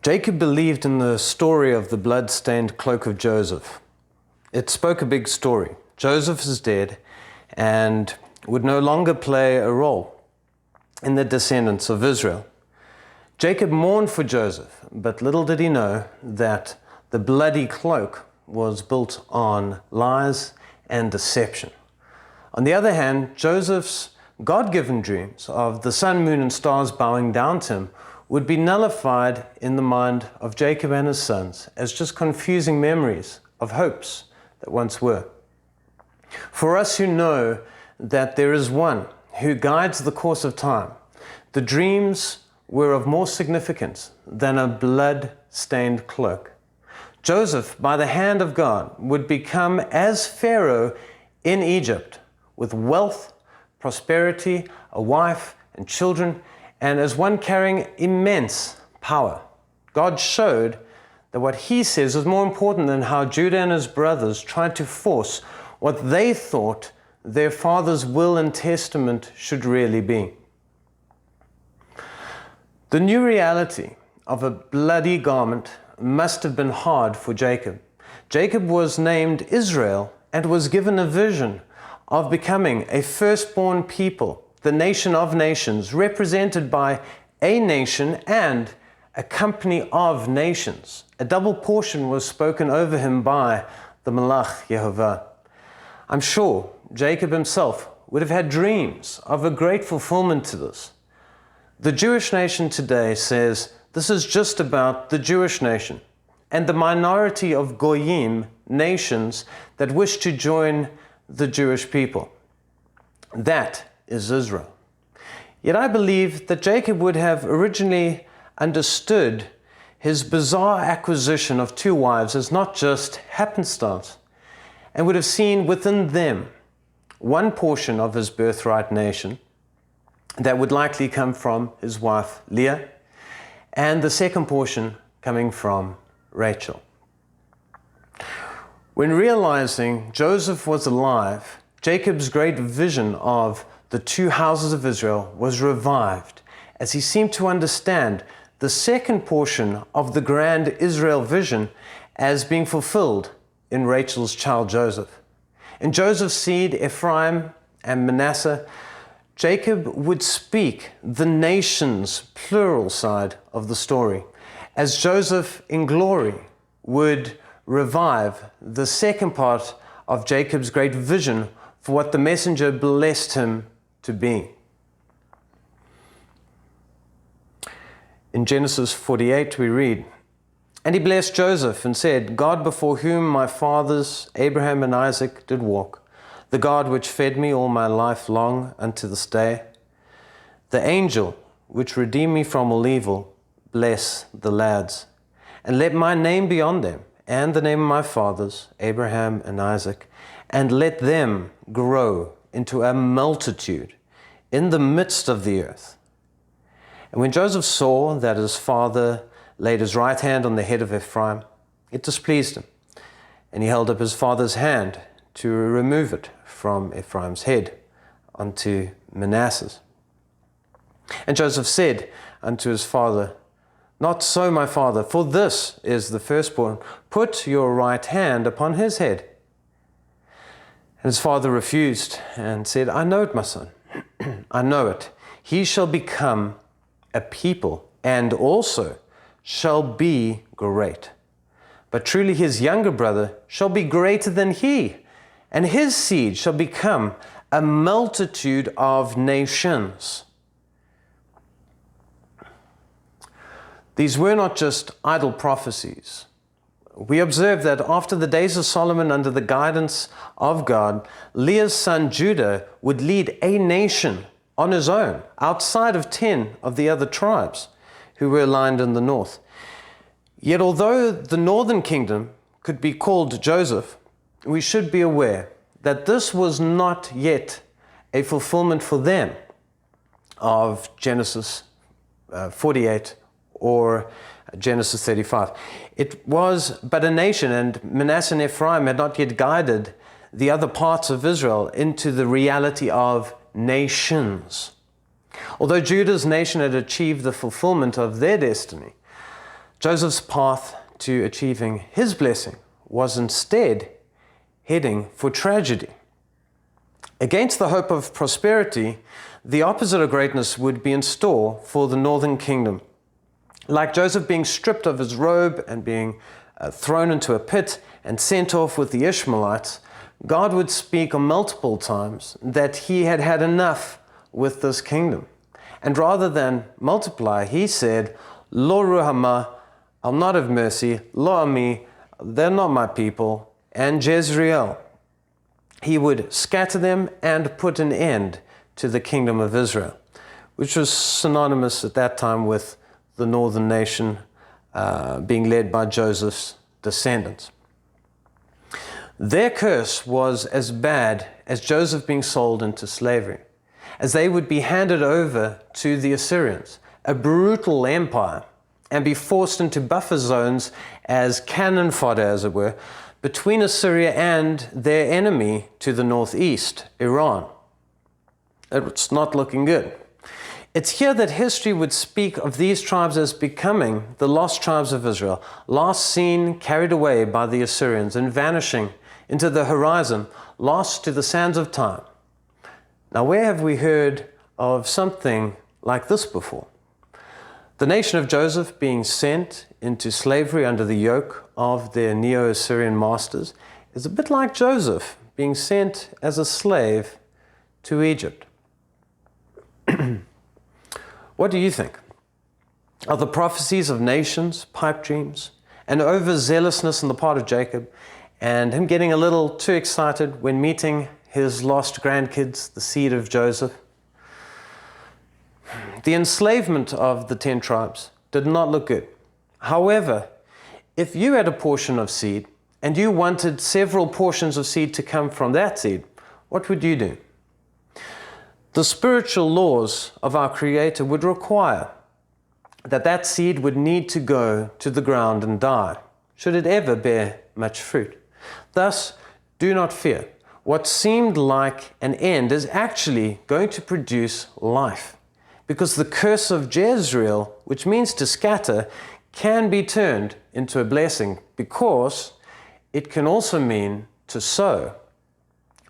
Jacob believed in the story of the blood-stained cloak of Joseph. It spoke a big story. Joseph is dead and would no longer play a role in the descendants of Israel. Jacob mourned for Joseph, but little did he know that the bloody cloak was built on lies and deception. On the other hand, Joseph's God-given dreams of the sun, moon, and stars bowing down to him would be nullified in the mind of Jacob and his sons as just confusing memories of hopes that once were. For us who know that there is one who guides the course of time, the dreams were of more significance than a blood-stained cloak. Joseph, by the hand of God, would become as Pharaoh in Egypt, with wealth, prosperity, a wife and children, and as one carrying immense power. God showed that what he says is more important than how Judah and his brothers tried to force what they thought their father's will and testament should really be. The new reality of a bloody garment must have been hard for Jacob. Jacob was named Israel and was given a vision of becoming a firstborn people, the nation of nations, represented by a nation and a company of nations. A double portion was spoken over him by the Malach Yehovah. I'm sure Jacob himself would have had dreams of a great fulfillment to this. The Jewish nation today says this is just about the Jewish nation and the minority of Goyim, nations, that wish to join the Jewish people. That is Israel. Yet I believe that Jacob would have originally understood his bizarre acquisition of two wives as not just happenstance, and would have seen within them one portion of his birthright nation that would likely come from his wife Leah, and the second portion coming from Rachel. When realizing Joseph was alive, Jacob's great vision of the two houses of Israel was revived as he seemed to understand the second portion of the grand Israel vision as being fulfilled in Rachel's child Joseph. In Joseph's seed, Ephraim and Manasseh, Jacob would speak the nation's plural side of the story, as Joseph in glory would revive the second part of Jacob's great vision for what the messenger blessed him to be. In Genesis 48 we read, "And he blessed Joseph and said, God before whom my fathers Abraham and Isaac did walk, the God which fed me all my life long unto this day, the angel which redeemed me from all evil, bless the lads, and let my name be on them, and the name of my fathers, Abraham and Isaac, and let them grow into a multitude in the midst of the earth. And when Joseph saw that his father laid his right hand on the head of Ephraim, it displeased him, and he held up his father's hand to remove it from Ephraim's head unto Manasseh's. And Joseph said unto his father, Not so, my father, for this is the firstborn. Put your right hand upon his head. And his father refused and said, I know it, my son. I know it. He shall become a people and also shall be great. But truly his younger brother shall be greater than he, and his seed shall become a multitude of nations. These were not just idle prophecies. We observe that after the days of Solomon, under the guidance of God, Leah's son Judah would lead a nation on his own, outside of 10 of the other tribes who were aligned in the north. Yet although the northern kingdom could be called Joseph, we should be aware that this was not yet a fulfillment for them of Genesis 48 or Genesis 35. It was but a nation, and Manasseh and Ephraim had not yet guided the other parts of Israel into the reality of nations. Although Judah's nation had achieved the fulfillment of their destiny, Joseph's path to achieving his blessing was instead heading for tragedy. Against the hope of prosperity, the opposite of greatness would be in store for the northern kingdom. Like Joseph being stripped of his robe and being thrown into a pit and sent off with the Ishmaelites, God would speak on multiple times that he had had enough with this kingdom. And rather than multiply, he said, Lo ruhama, I'll not have mercy, lo ami, they're not my people, and Jezreel. He would scatter them and put an end to the kingdom of Israel, which was synonymous at that time with the northern nation being led by Joseph's descendants. Their curse was as bad as Joseph being sold into slavery, as they would be handed over to the Assyrians, a brutal empire, and be forced into buffer zones as cannon fodder, as it were, between Assyria and their enemy to the northeast, Iran. It's not looking good. It's here that history would speak of these tribes as becoming the lost tribes of Israel, last seen carried away by the Assyrians and vanishing into the horizon, lost to the sands of time. Now, where have we heard of something like this before? The nation of Joseph being sent into slavery under the yoke of their Neo-Assyrian masters is a bit like Joseph being sent as a slave to Egypt. What do you think? Are the prophecies of nations pipe dreams, and overzealousness on the part of Jacob, and him getting a little too excited when meeting his lost grandkids, the seed of Joseph? The enslavement of the 10 tribes did not look good. However, if you had a portion of seed and you wanted several portions of seed to come from that seed, what would you do? The spiritual laws of our Creator would require that that seed would need to go to the ground and die, should it ever bear much fruit. Thus, do not fear. What seemed like an end is actually going to produce life, because the curse of Jezreel, which means to scatter, can be turned into a blessing, because it can also mean to sow.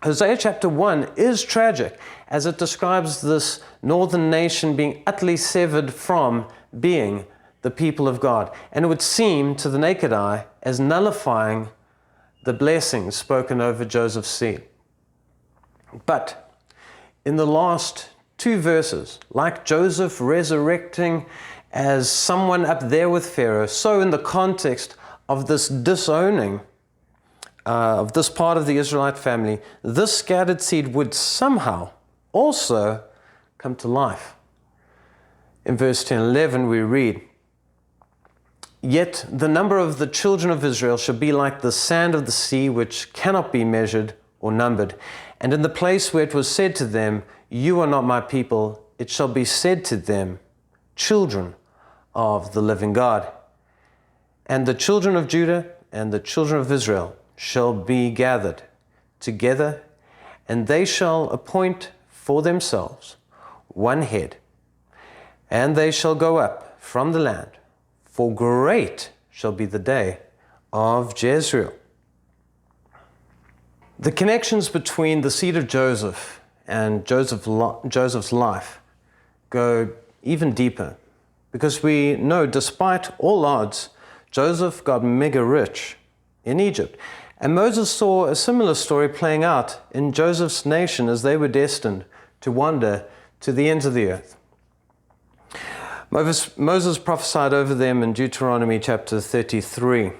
Hosea chapter 1 is tragic, as it describes this northern nation being utterly severed from being the people of God. And it would seem to the naked eye as nullifying the blessings spoken over Joseph's seed. But in the last 2 verses, like Joseph resurrecting as someone up there with Pharaoh, so in the context of this disowning of this part of the Israelite family, this scattered seed would somehow also come to life. In verse 10 and 11 we read, Yet the number of the children of Israel shall be like the sand of the sea, which cannot be measured or numbered. And in the place where it was said to them, You are not my people, it shall be said to them, Children of the living God. And the children of Judah and the children of Israel shall be gathered together, and they shall appoint for themselves one head, and they shall go up from the land, for great shall be the day of Jezreel. The connections between the seed of Joseph and Joseph's life go even deeper, because we know despite all odds, Joseph got mega rich in Egypt. And Moses saw a similar story playing out in Joseph's nation as they were destined to wander to the ends of the earth. Moses prophesied over them in Deuteronomy chapter 33.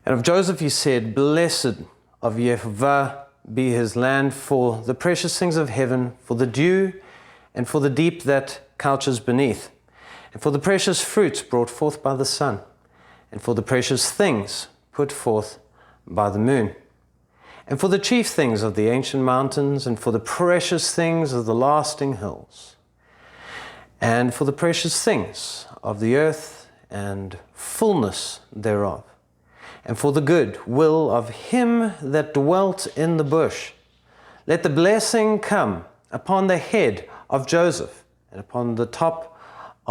And of Joseph he said, Blessed of Yehovah be his land, for the precious things of heaven, for the dew, and for the deep that couches beneath, and for the precious fruits brought forth by the sun, and for the precious things put forth by the moon, and for the chief things of the ancient mountains, and for the precious things of the lasting hills, and for the precious things of the earth and fullness thereof, and for the good will of him that dwelt in the bush. Let the blessing come upon the head of Joseph, and upon the top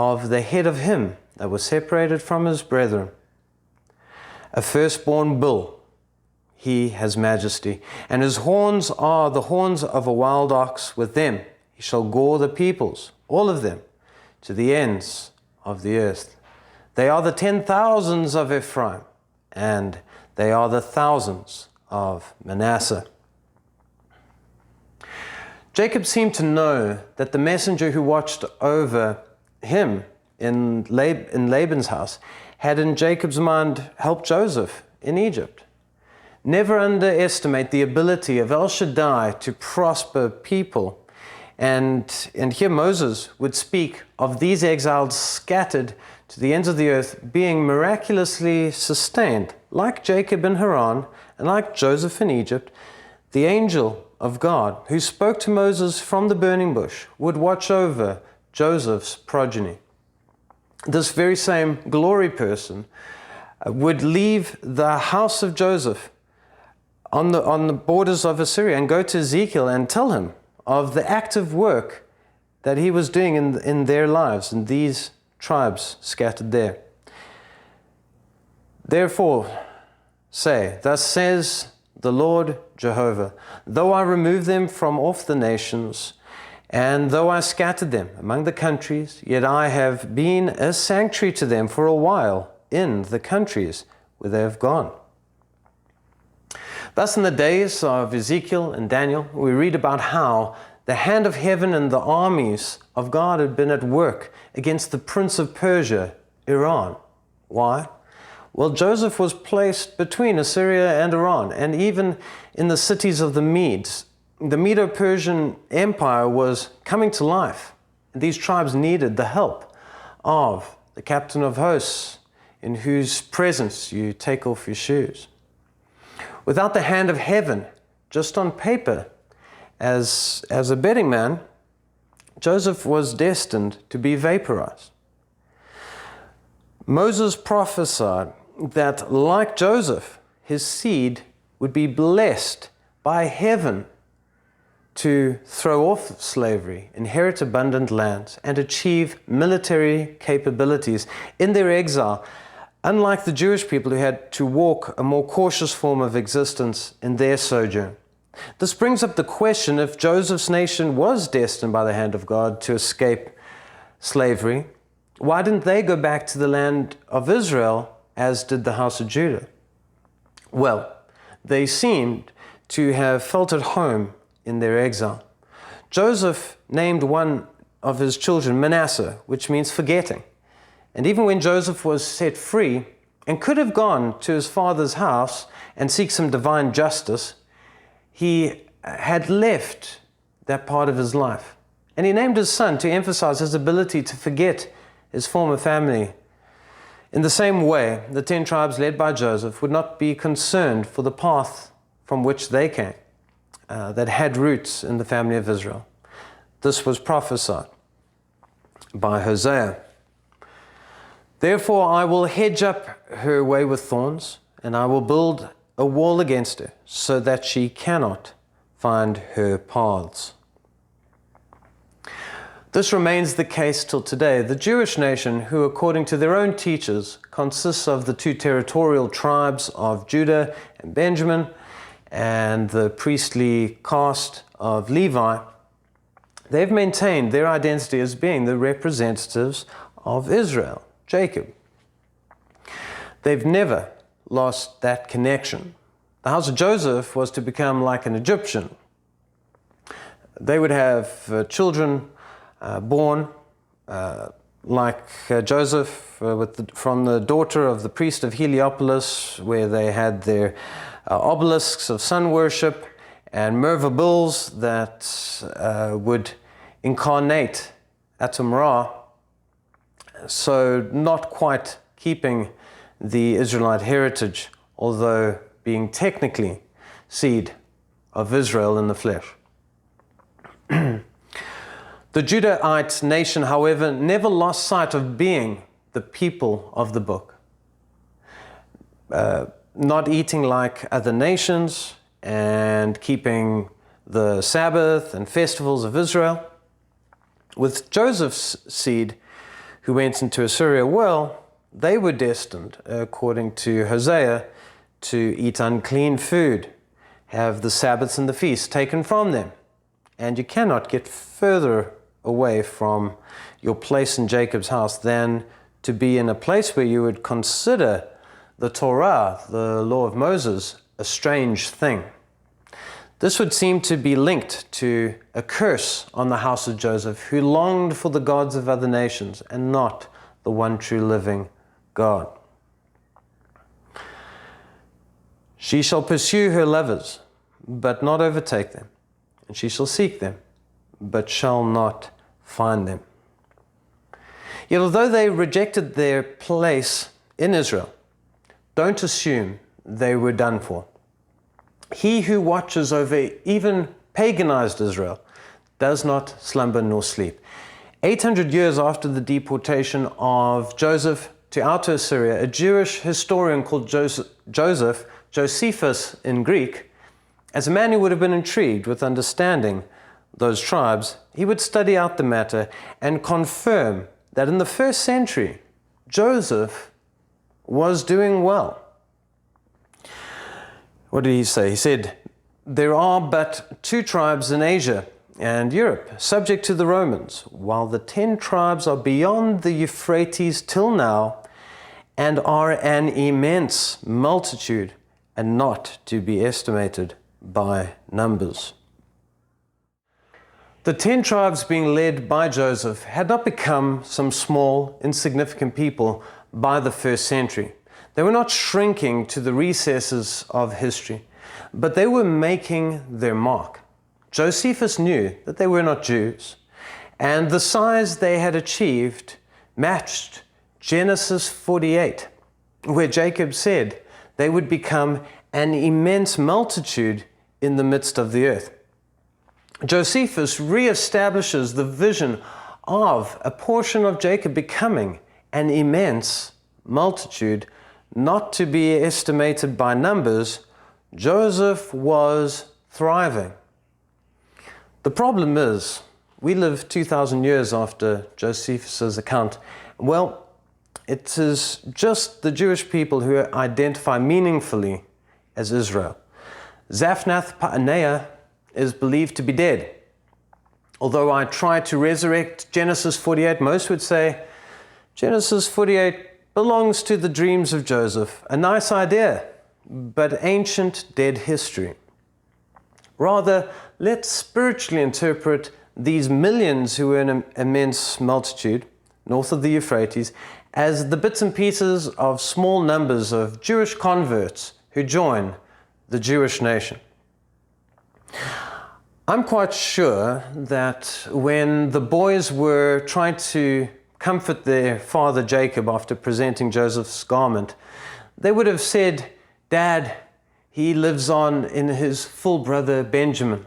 of the head of him that was separated from his brethren. A firstborn bull, he has majesty, and his horns are the horns of a wild ox. With them he shall gore the peoples, all of them, to the ends of the earth. They are the 10,000s of Ephraim, and they are the thousands of Manasseh. Jacob seemed to know that the messenger who watched over him in Laban's house had in Jacob's mind helped Joseph in Egypt. Never underestimate the ability of El Shaddai to prosper people. And here Moses would speak of these exiles scattered to the ends of the earth being miraculously sustained, like Jacob in Haran and like Joseph in Egypt. The angel of God who spoke to Moses from the burning bush would watch over Joseph's progeny. This very same glory person would leave the house of Joseph on the borders of Assyria and go to Ezekiel and tell him of the active work that he was doing in their lives, in these tribes scattered there. Therefore say, thus says the Lord Jehovah, though I remove them from off the nations, and though I scattered them among the countries, yet I have been a sanctuary to them for a while in the countries where they have gone. Thus in the days of Ezekiel and Daniel, we read about how the hand of heaven and the armies of God had been at work against the prince of Persia, Iran. Why? Well, Joseph was placed between Assyria and Iran, and even in the cities of the Medes. The Medo-Persian Empire was coming to life. These tribes needed the help of the captain of hosts, in whose presence you take off your shoes. Without the hand of heaven, just on paper, as a betting man, Joseph was destined to be vaporized. Moses prophesied that, like Joseph, his seed would be blessed by heaven to throw off slavery, inherit abundant lands, and achieve military capabilities in their exile, unlike the Jewish people who had to walk a more cautious form of existence in their sojourn. This brings up the question: if Joseph's nation was destined by the hand of God to escape slavery, why didn't they go back to the land of Israel as did the house of Judah? Well, they seemed to have felt at home in their exile. Joseph named one of his children Manasseh, which means forgetting. And even when Joseph was set free and could have gone to his father's house and seek some divine justice, he had left that part of his life. And he named his son to emphasize his ability to forget his former family. In the same way, the 10 tribes led by Joseph would not be concerned for the path from which they came, that had roots in the family of Israel. This was prophesied by Hosea. Therefore I will hedge up her way with thorns, and I will build a wall against her, so that she cannot find her paths. This remains the case till today. The Jewish nation, who according to their own teachers consists of the 2 territorial tribes of Judah and Benjamin, and the priestly caste of Levi, they've maintained their identity as being the representatives of Israel, Jacob. They've never lost that connection. The house of Joseph was to become like an Egyptian. They would have children born like Joseph from the daughter of the priest of Heliopolis, where they had their obelisks of sun worship and Mervah bulls that would incarnate Atum Ra, so not quite keeping the Israelite heritage, although being technically seed of Israel in the flesh. The Judahite nation, however, never lost sight of being the people of the book. Not eating like other nations and keeping the Sabbath and festivals of Israel. With Joseph's seed, who went into Assyria, well, they were destined, according to Hosea, to eat unclean food, have the Sabbaths and the feasts taken from them. And you cannot get further away from your place in Jacob's house than to be in a place where you would consider the Torah, the law of Moses, a strange thing. This would seem to be linked to a curse on the house of Joseph, who longed for the gods of other nations and not the one true living God. She shall pursue her lovers, but not overtake them, and she shall seek them, but shall not find them. Yet although they rejected their place in Israel, don't assume they were done for. He who watches over even paganized Israel does not slumber nor sleep. 800 years after the deportation of Joseph to outer Assyria, a Jewish historian called Joseph, Josephus in Greek, as a man who would have been intrigued with understanding those tribes, he would study out the matter and confirm that in the first century, Joseph was doing well. What did he say? He said, there are but 2 tribes in Asia and Europe, subject to the Romans, while the 10 tribes are beyond the Euphrates till now, and are an immense multitude, and not to be estimated by numbers. The 10 tribes being led by Joseph had not become some small, insignificant people by the first century. They were not shrinking to the recesses of history, but they were making their mark. Josephus knew that they were not Jews, and the size they had achieved matched Genesis 48, where Jacob said they would become an immense multitude in the midst of the earth. Josephus reestablishes the vision of a portion of Jacob becoming an immense multitude, not to be estimated by numbers. Joseph was thriving. The problem is, we live 2,000 years after Josephus' account. Well, it is just the Jewish people who identify meaningfully as Israel. Zaphnath Paaneah is believed to be dead. Although I try to resurrect Genesis 48, most would say Genesis 48 belongs to the dreams of Joseph. A nice idea, but ancient dead history. Rather, let's spiritually interpret these millions who were an immense multitude north of the Euphrates as the bits and pieces of small numbers of Jewish converts who join the Jewish nation. I'm quite sure that when the boys were trying to comfort their father Jacob after presenting Joseph's garment, they would have said, "Dad, he lives on in his full brother Benjamin.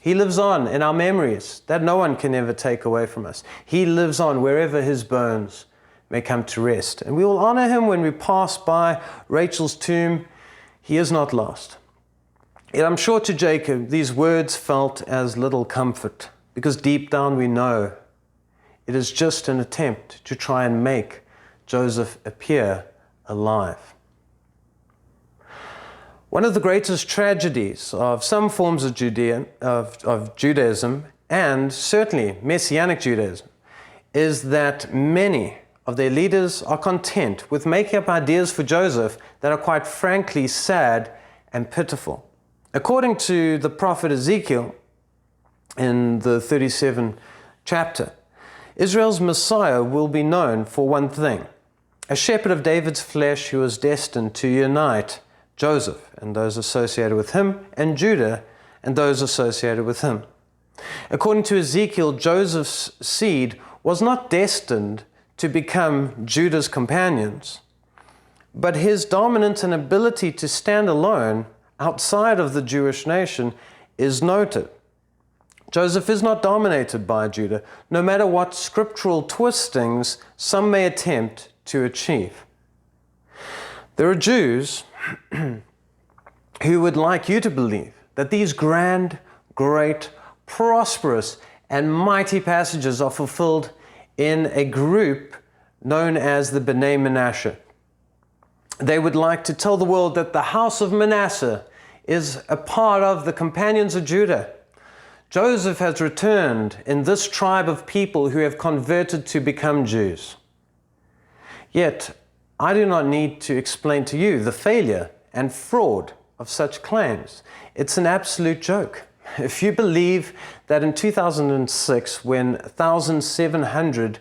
He lives on in our memories that no one can ever take away from us. He lives on wherever his bones may come to rest. And we will honor him when we pass by Rachel's tomb. He is not lost." Yet I'm sure to Jacob these words felt as little comfort, because deep down we know it is just an attempt to try and make Joseph appear alive. One of the greatest tragedies of some forms of Judaism, and certainly Messianic Judaism, is that many of their leaders are content with making up ideas for Joseph that are quite frankly sad and pitiful. According to the prophet Ezekiel in the 37th chapter, Israel's Messiah will be known for one thing: a shepherd of David's flesh who was destined to unite Joseph and those associated with him, and Judah and those associated with him. According to Ezekiel, Joseph's seed was not destined to become Judah's companions, but his dominance and ability to stand alone outside of the Jewish nation is noted. Joseph is not dominated by Judah, no matter what scriptural twistings some may attempt to achieve. There are Jews who would like you to believe that these grand, great, prosperous, and mighty passages are fulfilled in a group known as the B'nai Manasseh. They would like to tell the world that the house of Manasseh is a part of the companions of Judah. Joseph has returned in this tribe of people who have converted to become Jews. Yet, I do not need to explain to you the failure and fraud of such claims. It's an absolute joke. If you believe that in 2006, when 1,700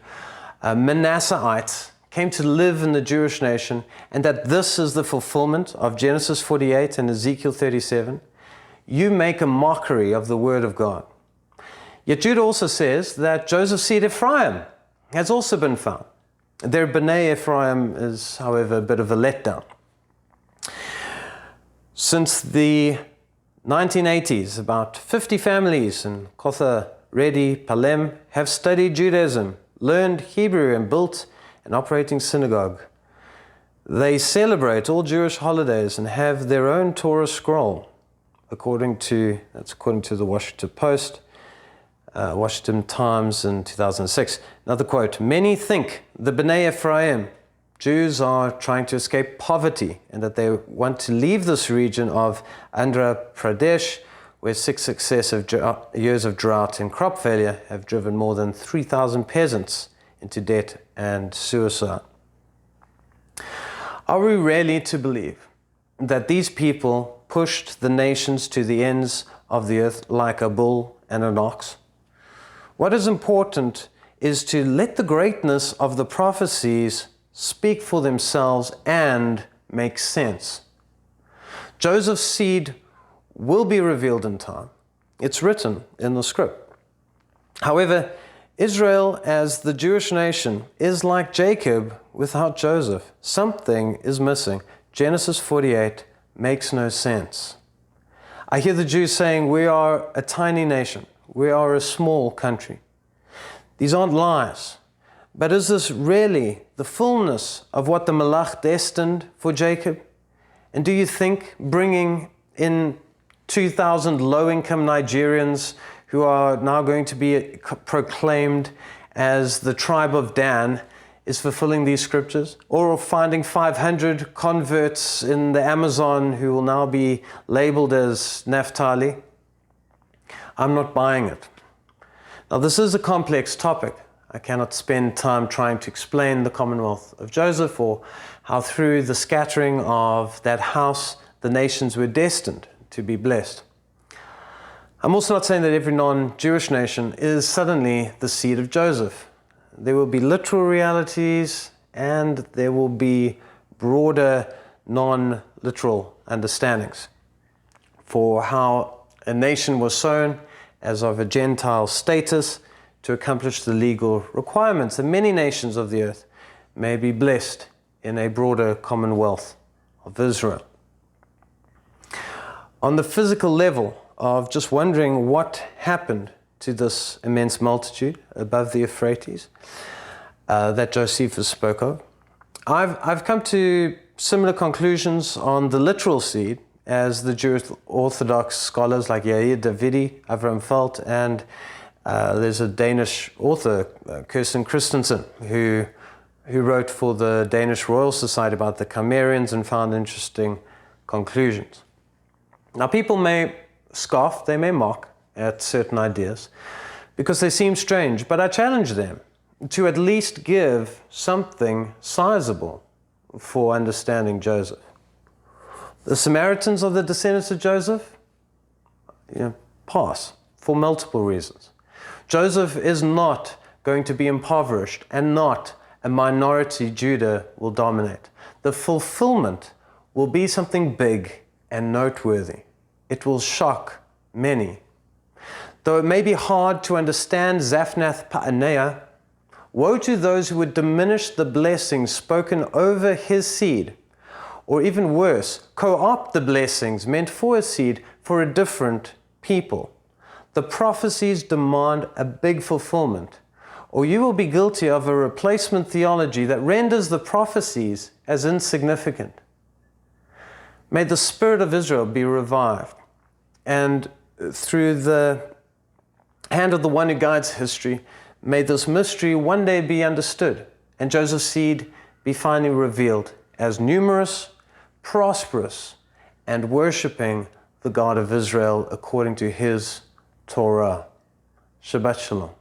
Manasseites came to live in the Jewish nation, and that this is the fulfillment of Genesis 48 and Ezekiel 37, you make a mockery of the word of God. Yet Jude also says that Joseph's seed Ephraim has also been found. Their B'nai Ephraim is, however, a bit of a letdown. Since the 1980s, about 50 families in Kotha, Redi, Palem have studied Judaism, learned Hebrew, and built an operating synagogue. They celebrate all Jewish holidays and have their own Torah scroll, according to the Washington Post, Washington Times in 2006. Another quote, "Many think the B'nai Ephraim, Jews, are trying to escape poverty and that they want to leave this region of Andhra Pradesh, where 6 successive years of drought and crop failure have driven more than 3,000 peasants into debt and suicide." Are we really to believe that these people pushed the nations to the ends of the earth like a bull and an ox? What is important is to let the greatness of the prophecies speak for themselves and make sense. Joseph's seed will be revealed in time. It's written in the script. However, Israel as the Jewish nation is like Jacob without Joseph. Something is missing. Genesis 48 makes no sense. I hear the Jews saying, we are a tiny nation. We are a small country. These aren't lies. But is this really the fullness of what the Malach destined for Jacob? And do you think bringing in 2,000 low-income Nigerians who are now going to be proclaimed as the tribe of Dan is fulfilling these scriptures? Or finding 500 converts in the Amazon who will now be labeled as Naphtali? I'm not buying it. Now, this is a complex topic. I cannot spend time trying to explain the Commonwealth of Joseph or how through the scattering of that house, the nations were destined to be blessed. I'm also not saying that every non-Jewish nation is suddenly the seed of Joseph. There will be literal realities and there will be broader non-literal understandings for how a nation was sown as of a Gentile status to accomplish the legal requirements. And many nations of the earth may be blessed in a broader commonwealth of Israel. On the physical level of just wondering what happened to this immense multitude above the Euphrates that Josephus spoke of, I've come to similar conclusions on the literal seed as the Jewish Orthodox scholars like Yair Davidi, Avram Felt, and there's a Danish author, Kirsten Christensen, who wrote for the Danish Royal Society about the Cimmerians and found interesting conclusions. Now, people may scoff, they may mock at certain ideas because they seem strange, but I challenge them to at least give something sizable for understanding Joseph. The Samaritans are the descendants of Joseph? Pass, for multiple reasons. Joseph is not going to be impoverished, and not a minority Judah will dominate. The fulfillment will be something big and noteworthy. It will shock many. Though it may be hard to understand Zaphnath Paaneah, woe to those who would diminish the blessings spoken over his seed, or even worse, co-opt the blessings meant for his seed for a different people. The prophecies demand a big fulfillment, or you will be guilty of a replacement theology that renders the prophecies as insignificant. May the spirit of Israel be revived, and through the hand of the one who guides history, May this mystery one day be understood, and Joseph's seed be finally revealed as numerous, prosperous, and worshipping the God of Israel according to his Torah. Shabbat Shalom.